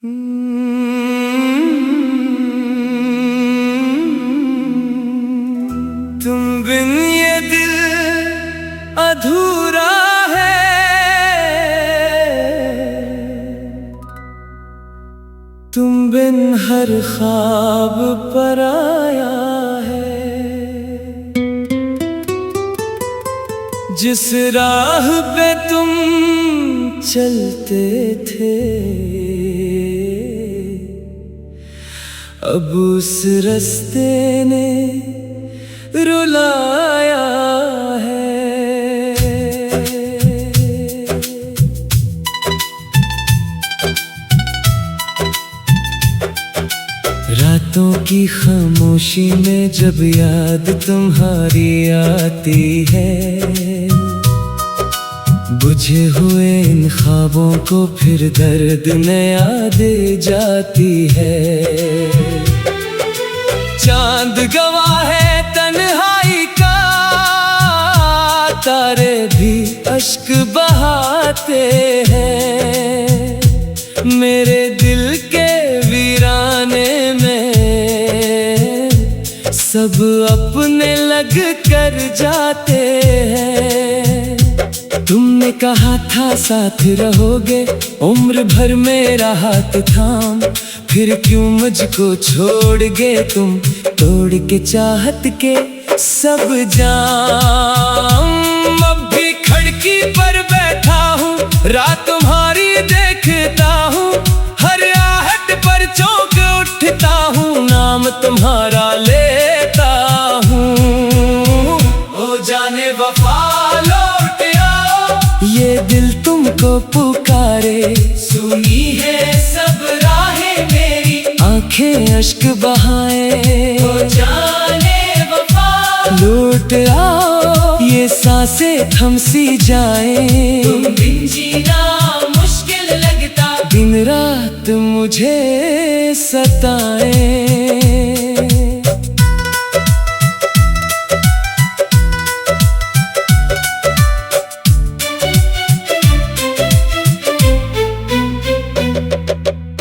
तुम बिन ये दिल अधूरा है, तुम बिन हर ख्वाब पराया है। जिस राह पे तुम चलते थे अब उस रास्ते ने रुलाया है। रातों की खामोशी में जब याद तुम्हारी आती है, बुझे हुए इन ख्वाबों को फिर दर्द नया दे जाती है। चांद गवाह है तन्हाई का, तारे भी अश्क बहाते हैं। मेरे दिल के वीराने में सब अपने लग कर जाते हैं। तुमने कहा था साथ रहोगे, उम्र भर मेरा हाथ थाम, फिर क्यों मुझको छोड़ गए तुम, तोड़ के चाहत के सब जाम। अब भी खिड़की पर बैठा हूँ, रात तुम्हारी देखता हूँ, हर आहट पर चौंक उठता हूँ, नाम तुम्हारा लेता हूँ। ओ जाने वफा लौट आओ, ये दिल तुमको पुकारे, सुनी है सब राहें मेरी, आंखें अश्क बहाए। ओ जाने वफा लौट आओ, ये सांसें थम सी जाए। तुम बिन जीना मुश्किल लगता, दिन रात मुझे सताए।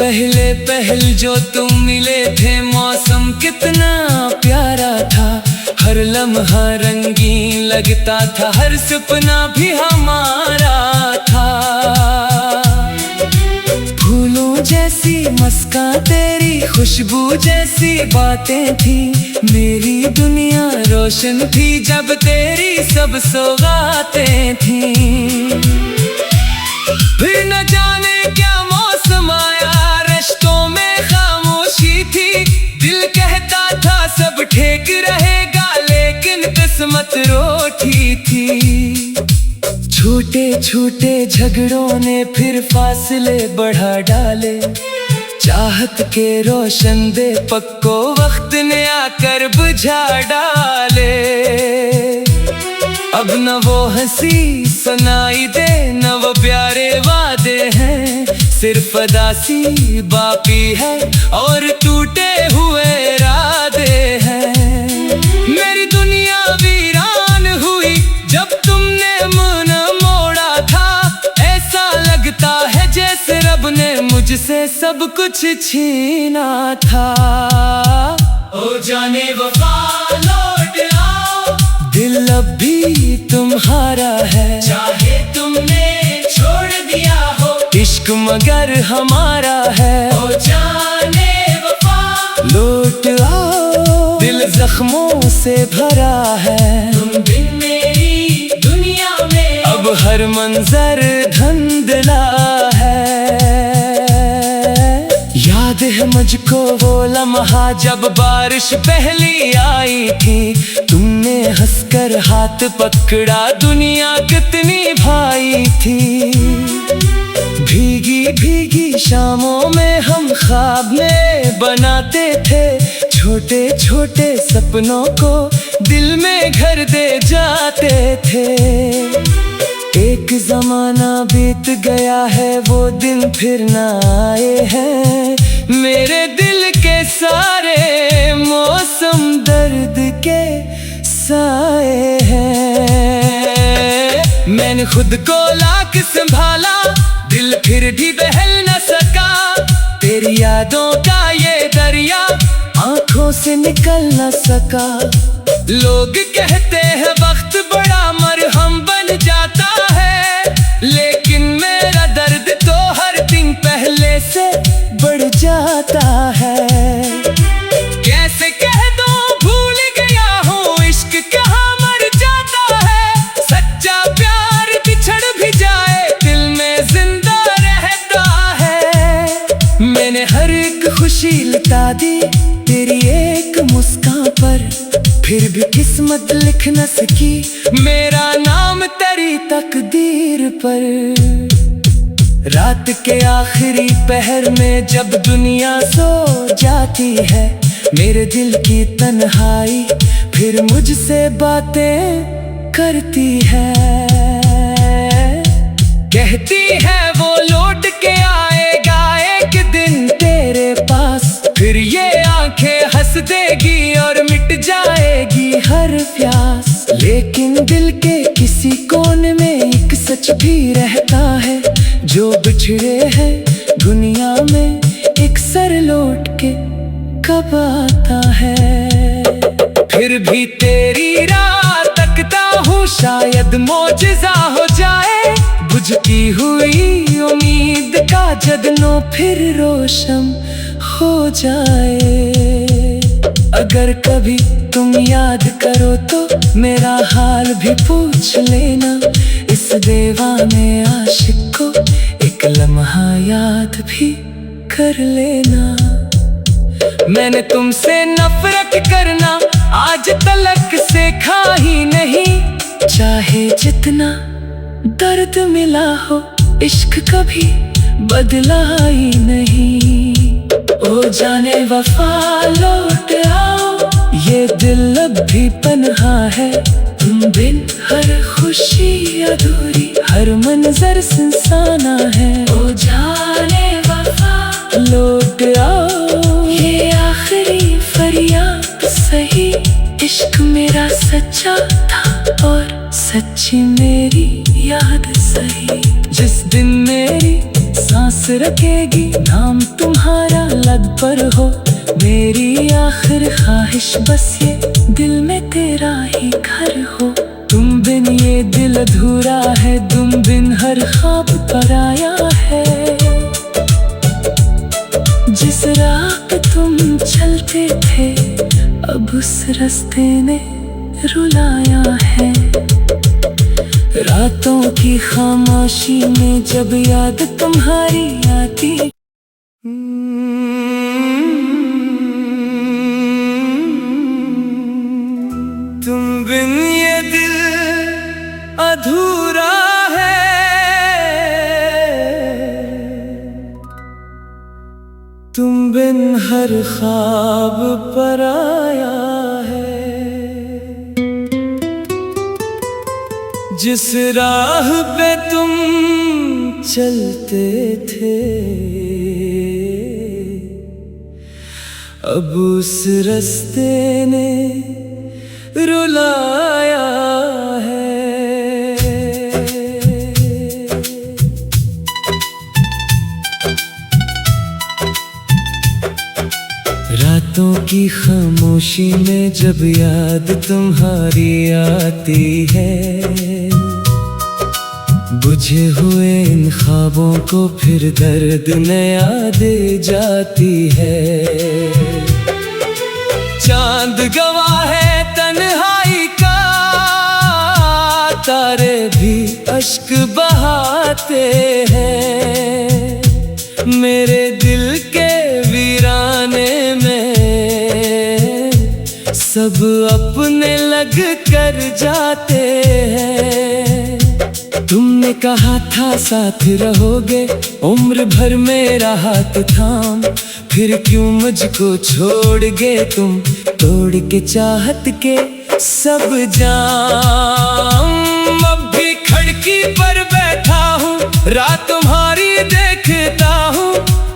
पहले पहल जो तुम मिले थे, मौसम कितना प्यारा था, हर लम्हा रंगीन लगता था, हर सपना भी हमारा था। फूलों जैसी मुस्कान तेरी, खुशबू जैसी बातें थी, मेरी दुनिया रोशन थी जब तेरी सब सौगातें थी। फिर न जाने क्या मौसम आया, रिश्तों में खामोशी थी, दिल कहता था सब ठीक रहेगा, लेकिन किस्मत रोटी थी। छोटे छोटे झगड़ों ने फिर फासले बढ़ा डाले, चाहत के रोशन दीपक को वक्त ने आकर बुझा डाले। अब न वो हंसी सुनाई दे, न वो प्यारे वादे हैं, सिर्फ अदासी बाकी है और टूटे हुए इरादे हैं। मेरी दुनिया वीरान हुई जब तुमने मन मोड़ा था, ऐसा लगता है जैसे रब ने मुझसे सब कुछ छीना था। ओ जाने वफा लौट आओ, दिल अब भी तुम्हारा है, चाहे तुमने छोड़ दिया हो, इश्क मगर हमारा है। ओ जाने वफा लौट आओ, दिल जख्मों से भरा है, तुम बिन मेरी दुनिया में अब हर मंजर धुंधला है। याद है मुझको वो लम्हा जब बारिश पहली आई थी, तुमने हंसकर हाथ पकड़ा, दुनिया कितनी भाई थी। भीगी भीगी शामों में हम ख्वाब में बनाते थे, छोटे छोटे सपनों को दिल में घर दे जाते थे। एक जमाना बीत गया है, वो दिन फिर ना आए हैं, मेरे दिल के सारे मौसम दर्द के साए हैं। मैंने खुद को लाख संभाला, दिल फिर भी बहल न सका, यादों का ये दरिया आंखों से निकल न सका। लोग कहते हैं वक्त बड़ा मरहम बन जाता है, लेकिन मेरा दर्द तो हर दिन पहले से बढ़ जाता है। कैसे कह दूं भूल गया हूँ इश्क कहाँ मर जाता है। सच्चा प्यार बिछड़ भी जाए दिल में जिंदा रहता है। मैंने हर एक खुशी लुटा दी तेरी एक मुस्कान पर, फिर भी किस्मत लिख न सकी मेरा नाम तेरी तकदीर पर। रात के आखिरी पहर में जब दुनिया सो जाती है, मेरे दिल की तन्हाई फिर मुझसे बातें करती है। कहती है वो लौट के आएगा एक दिन तेरे पास, फिर ये आंखें हंस देगी और मिट जाएगी हर प्यास। लेकिन दिल के किसी कोने में एक सच भी रहता है, जो बिछड़े हैं दुनिया में एक सर लौट के कब आता है। फिर भी तेरी राह तकता हूँ शायद मौजिज़ा हो जाए, बुझती हुई उम्मीद का जगनो फिर रोशन हो जाए। अगर कभी तुम याद करो तो मेरा हाल भी पूछ लेना, इस दीवाने आशिक को एक लम्हा याद भी कर लेना। मैंने तुमसे नफरत करना आज तलक सीखा ही नहीं, चाहे जितना दर्द मिला हो इश्क कभी बदला ही नहीं। ओ जाने वफा लौट आओ, ये दिल अब भी पन्हा है, तुम बिन हर खुशी अधूरी हर मंजर सुनसाना है। ओ जाने वफा लौट आओ, ये आखिरी फरियाद सही, इश्क मेरा सच्चा था और सच्ची मेरी याद सही। जिस दिन मेरी सांस रखेगी नाम तुम्हारा लब पर हो, मेरी आखिर ख्वाहिश बस ये दिल में तेरा ही घर हो। तुम बिन ये दिल अधूरा है, तुम बिन हर ख्वाब पराया है। जिस राह पे तुम चलते थे अब उस रास्ते ने रुलाया है। रातों की खामोशी में जब याद तुम्हारी आती, तुम बिन ये दिल अधूरा है, तुम बिन हर ख्वाब पराया है। जिस राह पे तुम चलते थे अब उस रास्ते ने रुलाया है। रातों की खामोशी में जब याद तुम्हारी आती है, बुझे हुए इन ख्वाबों को फिर दर्द नया दे जाती है। चांद गवाह है तन्हाई का, तारे भी अश्क बहाते हैं। मेरे दिल के वीराने में सब अपने लग कर जाते हैं। तुमने कहा था साथ रहोगे उम्र भर, मेरा हाथ थाम, फिर क्यों मुझको छोड़ गए तुम, तोड़ के चाहत के सब जाम। अब भी खिड़की पर बैठा हूँ, रात तुम्हारी देखता हूँ,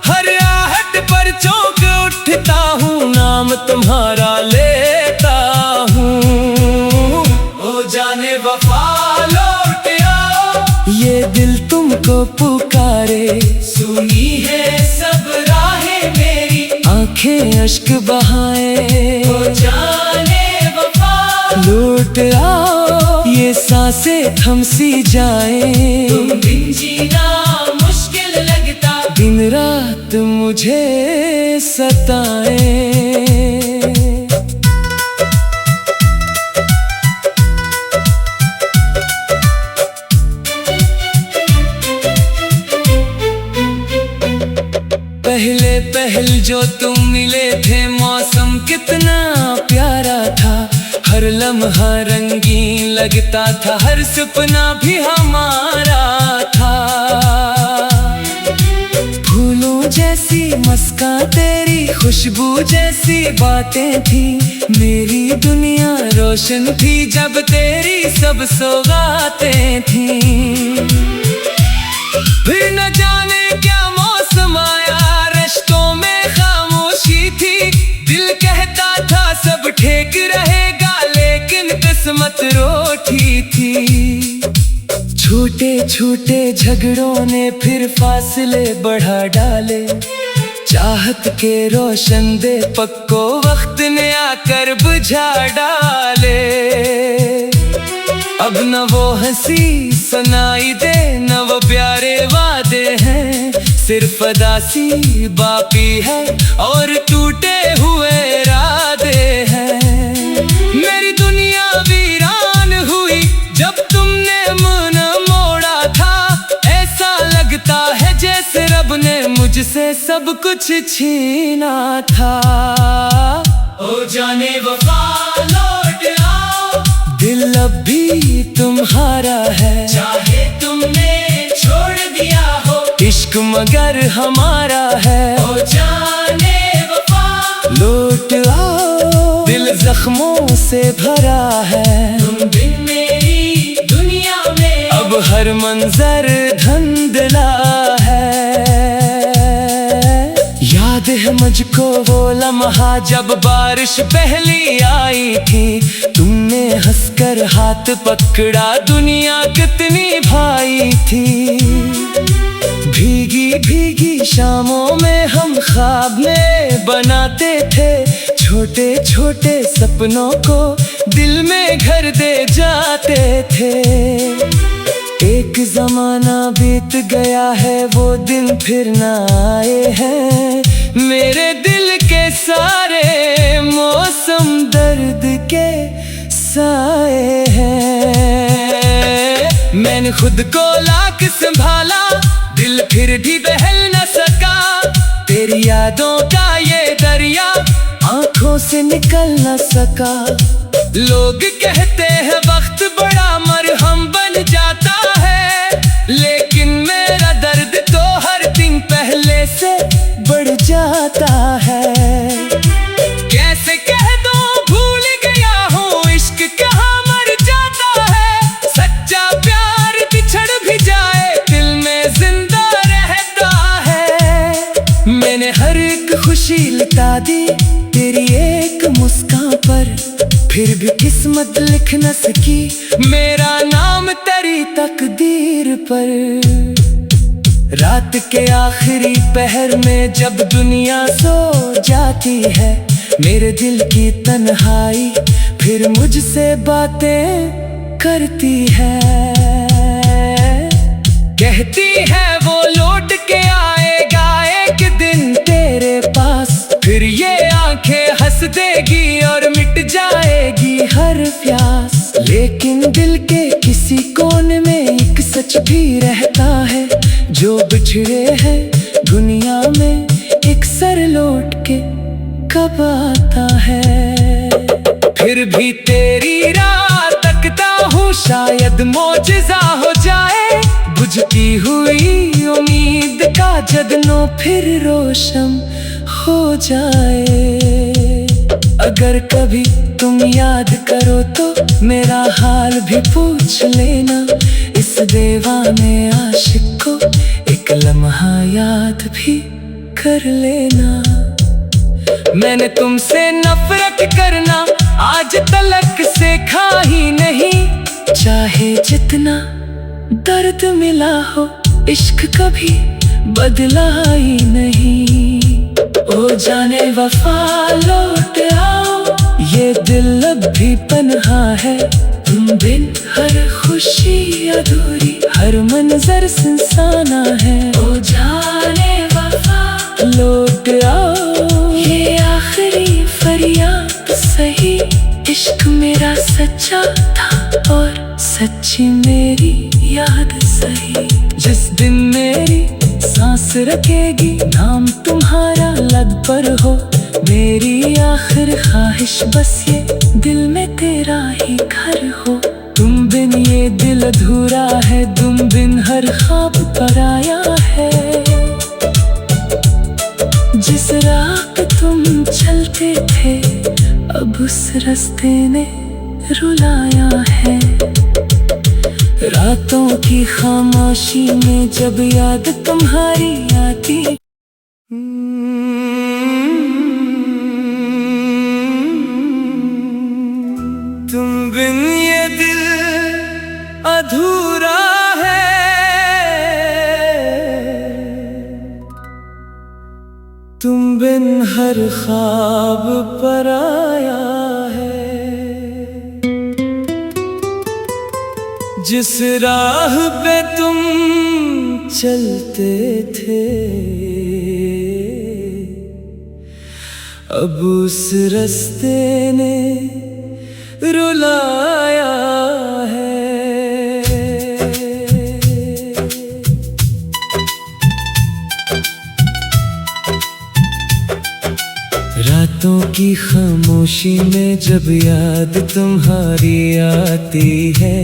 हर आहट पर चौंक उठता हूँ, नाम तुम्हारा लेता हूँ। ओ जाने वफा लौट आओ, ये दिल तुमको पुकारे, सुनी है सब राहें आंखें अश्क बहाए, हो जाने वफा लौट आओ ये सांसें थम सी जाए। तुम बिन जीना मुश्किल लगता, दिन रात मुझे सताए। पहले पहल जो तुम मिले थे मौसम कितना प्यारा था, हर लम्हा रंगीन लगता था, हर सपना भी हमारा था। फूलों जैसी मुस्कान तेरी, खुशबू जैसी बातें थी, मेरी दुनिया रोशन थी जब तेरी सब सौगातें थी। फिर न जाने क्या मौसम आया, रिश्तों में खामोशी थी, दिल कहता था सब ठीक रहेगा लेकिन किस्मत रोटी थी। छोटे छोटे झगड़ों ने फिर फासले बढ़ा डाले, चाहत के रोशन दे पक्को वक्त ने आकर बुझा डाले। अब न वो हंसी सुनाई दे न वो प्यारे वादे हैं, सिर्फ अदासी बाकी है और टूटे हुए इरादे हैं। मेरी दुनिया वीरान हुई जब तुमने मुन मोड़ा था, ऐसा लगता है जैसे रब ने मुझसे सब कुछ छीना था। हो जाने वफा लौट आओ, दिल अब भी तुम्हारा है, चाहे तुमने छोड़ दिया हो, इश्क मगर हमारा है। हो जाने वफा लौट आओ, दिल जख्मों से भरा है, तुम बिन मेरी दुनिया में अब हर मंजर धुंधला है। याद है मुझको वो लम्हा जब बारिश पहली आई थी, तुमने हंसकर हाथ पकड़ा, दुनिया कितनी भाई थी। भीगी भीगी शामों में हम ख्वाब में बनाते थे, छोटे छोटे सपनों को दिल में घर दे जाते थे। एक जमाना बीत गया है वो दिन फिर न आए हैं, मेरे दिल के सारे मौसम दर्द के साए हैं। मैंने खुद को लाख संभाला, दिल फिर भी बहल न सका, तेरी यादों का ये दरिया आंखों से निकल न सका। लोग कहते हैं वक्त बड़ा मरहम बन जाता है, लेकिन मेरा दर्द तो हर दिन पहले से बढ़ जाता है। कैसे कह दो भूल गया हूँ इश्क कहाँ मर जाता है, सच्चा प्यार बिछड़ भी जाए दिल में जिंदा रहता है। मैंने हर एक खुशी लुटा दी तेरी एक मुस्कान पर, फिर भी किस्मत लिख न सकी मेरा नाम तेरी तकदीर पर। रात के आखिरी पहर में जब दुनिया सो जाती है, मेरे दिल की तन्हाई फिर मुझसे बातें करती है। कहती है वो लौट के आएगा एक दिन तेरे पास, फिर ये आंखें हंस देगी और मिट जाएगी हर प्यास। लेकिन दिल के किसी कोने में एक सच भी रहता है, जो बिछड़े हैं दुनिया में एक सर लौट के कब आता है। फिर भी तेरी राह तकता हूँ शायद मौजिज़ा हो जाए, बुझती हुई उम्मीद का जगनो फिर रोशन हो जाए। अगर कभी तुम याद करो तो मेरा हाल भी पूछ लेना, इस दीवाने आशिक को एक लम्हा याद भी कर लेना। मैंने तुमसे नफरत करना आज तलक सीखा ही नहीं, चाहे जितना दर्द मिला हो इश्क कभी बदला ही नहीं। ओ जाने वाला वफा लौट आओ, ये दिल अब भी पनहा है। तुम बिन हर खुशी अधूरी, हर मंजर सुनसाना है। ओ जाने वफा लौट आओ, ये आखिरी फरियाद सही। इश्क मेरा सच्चा था और सच्ची मेरी याद सही। जिस दिन मेरी सांस रखेगी, नाम तुम्हारा लब पर हो। मेरी आखिर ख्वाहिश बस ये, दिल में तेरा ही घर हो। तुम बिन ये दिल अधूरा है, तुम बिन हर ख्वाब पराया है। जिस राह पे तुम चलते थे, अब उस रास्ते ने रुलाया है। रातों की खामोशी में जब याद तुम्हारी आती, तुम बिन ये दिल अधूरा है, तुम बिन हर ख्वाब पराया है। जिस राह पे तुम चलते थे, अब उस रास्ते ने रुलाया है। रातों की खामोशी में जब याद तुम्हारी आती है,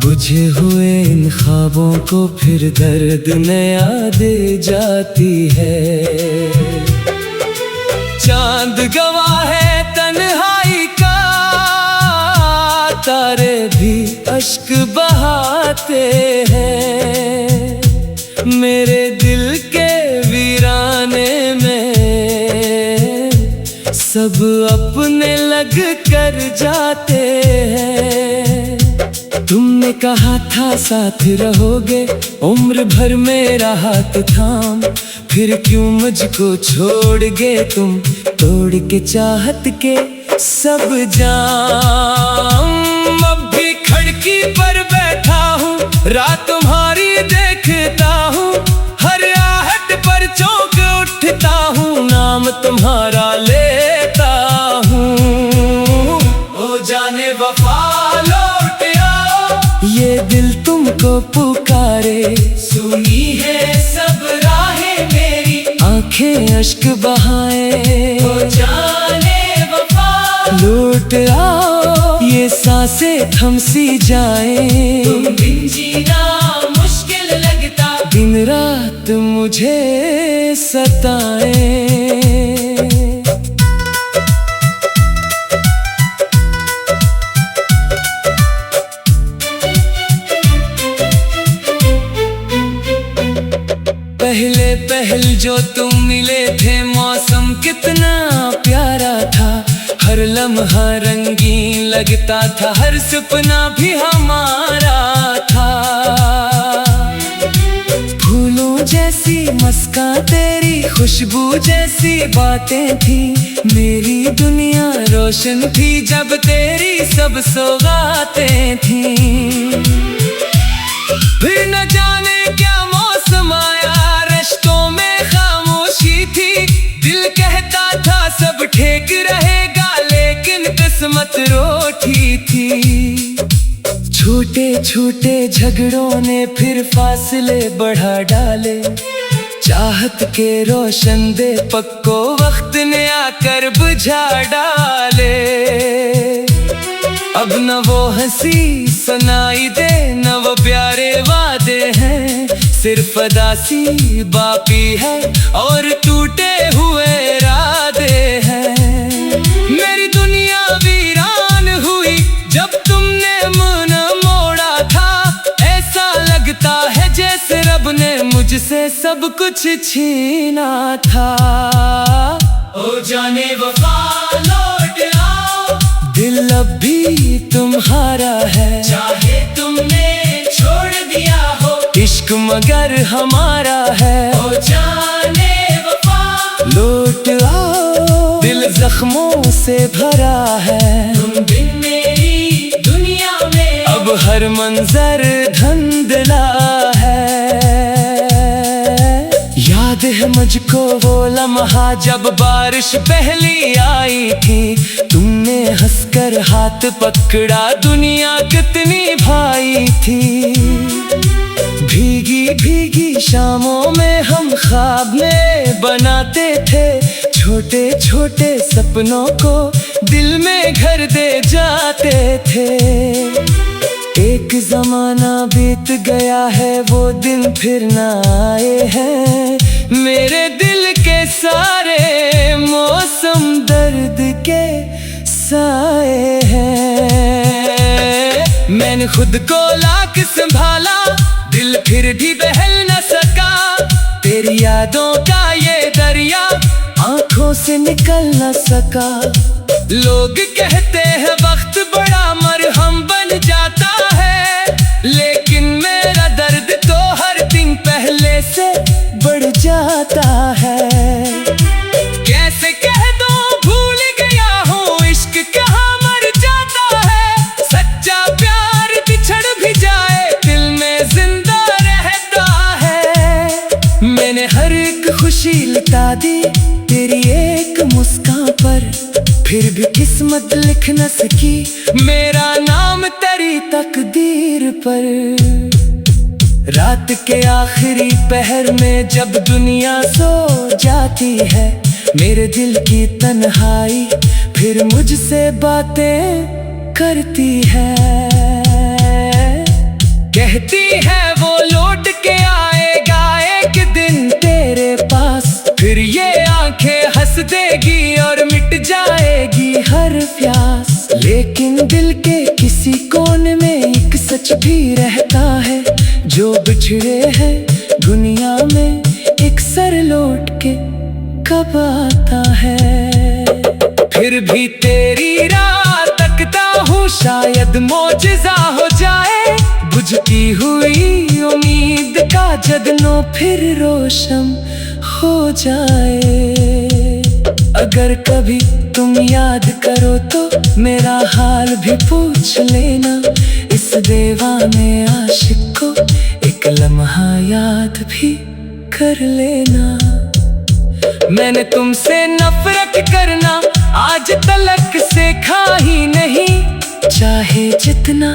बुझे हुए इन ख्वाबों को फिर दर्द नया दे जाती है। चांद गवाह है तन्हाई का, तारे भी अश्क बहाते हैं। मेरे दिल के वीराने में सब अपने लग कर जाते हैं। तुमने कहा था साथ रहोगे, उम्र भर मेरा हाथ थाम। फिर क्यों मुझको छोड़ गए तुम, तोड़ के चाहत के सब जाम। अब भी खिड़की पर बैठा हूँ, रात तुम्हारी देखता हूँ। हर आहट पर चौंक उठता हूँ, नाम तुम्हारा लेता हूँ। ओ जाने वफा लौट आओ, ये दिल तुमको पुकारे। सुनी है सब राहें मेरी, आंखें अश्क बहाए। ओ जाने वफा लौट आओ, ये सांसें थम सी जाएं। तुम बिन जीना मुश्किल लगता, दिन रात मुझे सताएं। पहले पहल जो तुम मिले थे, मौसम कितना प्यारा था। हर लम्हा रंगीन लगता था, हर सपना भी हमारा था। फूलों जैसी मुस्कान तेरी, खुशबू जैसी बातें थी। मेरी दुनिया रोशन थी जब तेरी सब सौगातें थी। फिर न जाने क्या मौसम आया, रिश्तों में खामोशी थी। दिल कहता था सब ठीक रहेगा, लेकिन किस्मत रोटी थी। छोटे छोटे झगड़ों ने फिर फासले बढ़ा डाले। चाहत के रोशन दीपक को वक्त ने आकर बुझा डाले। अब न वो हंसी सुनाई दे, न वो प्यारे वादे हैं। सिर्फ अदासी बाकी है और टूटे हुए इरादे हैं। मेरी दुनिया वीरान हुई जब तुमने मन मोड़ा था। ऐसा लगता है जैसे रब ने मुझसे सब कुछ छीना था। ओ जाने वफा लौट आओ, दिल अब भी तुम्हारा है। चाहे तुमने छोड़ दिया हो, इश्क मगर हमारा है। ओ जाने वफा जख्मों से भरा है। तुम बिन मेरी दुनिया में अब हर मंजर धुंधला है। याद है मुझको वो लम्हा जब बारिश पहली आई थी, तुमने हंसकर हाथ पकड़ा, दुनिया कितनी भाई थी। भीगी भीगी शामों में हम ख्वाब में बनाते थे, छोटे छोटे सपनों को दिल में घर दे जाते थे। एक जमाना बीत गया है, वो दिन फिर ना आए हैं। मेरे दिल के सारे मौसम दर्द के साए हैं। मैंने खुद को लाख संभाला, दिल फिर भी बहल न सका। तेरी यादों का ये दरिया आंखों से निकल न सका। लोग कहते हैं वक्त बड़ा मरहम बन जाता है, लेकिन मेरा दर्द तो हर दिन पहले से बढ़ जाता है। कैसे कह दो भूल गया हूँ, इश्क कहाँ मर जाता है। सच्चा प्यार बिछड़ भी जाए, दिल में जिंदा रहता है। मैंने हर एक खुशी लुटा दी तेरी एक मुस्कान पर, फिर भी किस्मत लिख न सकी मेरा नाम तेरी तकदीर पर। रात के आखिरी पहर में जब दुनिया सो जाती है, मेरे दिल की तन्हाई फिर मुझसे बातें करती है। कहती है वो लौट के आएगा एक दिन तेरे पास, फिर ये आंखें हंस देगी और मिट जाएगी हर प्यास। लेकिन दिल के किसी कोने में एक सच भी रहता है, जो बिछड़े हैं दुनिया में एक सर लौट के कब आता है। फिर भी तेरी राह तकता हूँ, शायद मौजिज़ा हो जाए। बुझती हुई उम्मीद का जगनो फिर रोशन हो जाए। अगर कभी तुम याद करो तो मेरा हाल भी पूछ लेना। इस दीवाने आशिक को एक लम्हा याद भी कर लेना। मैंने तुमसे नफरत करना आज तलक सीखा ही नहीं। चाहे जितना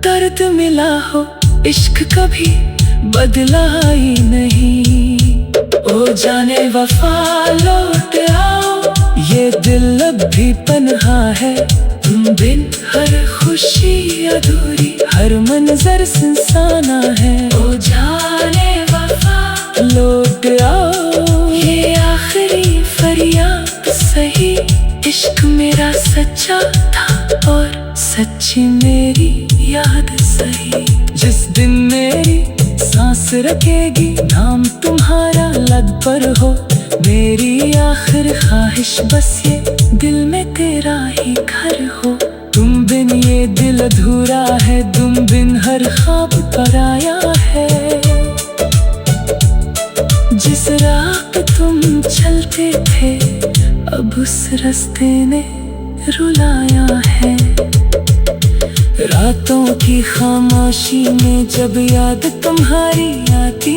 दर्द मिला हो, इश्क कभी बदला ही नहीं। ओ जाने वफा लौट आओ, ये दिल अब भी पन्हा है। तुम बिन हर खुशी अधूरी, हर मंजर सुनसाना है। ओ जाने वफा लौट आओ, ये आखिरी फरियाद सही। इश्क मेरा सच्चा था और सच्ची मेरी याद सही। जिस दिन मेरी सांस रखेगी, नाम तुम्हारा लब पर हो। मेरी आखिर ख्वाहिश बस ये, दिल में तेरा ही घर हो। तुम बिन ये दिल अधूरा है, तुम बिन हर ख्वाब पराया है। जिस राह पे तुम चलते थे, अब उस रास्ते ने रुलाया है। रातों की खामोशी में जब याद तुम्हारी आती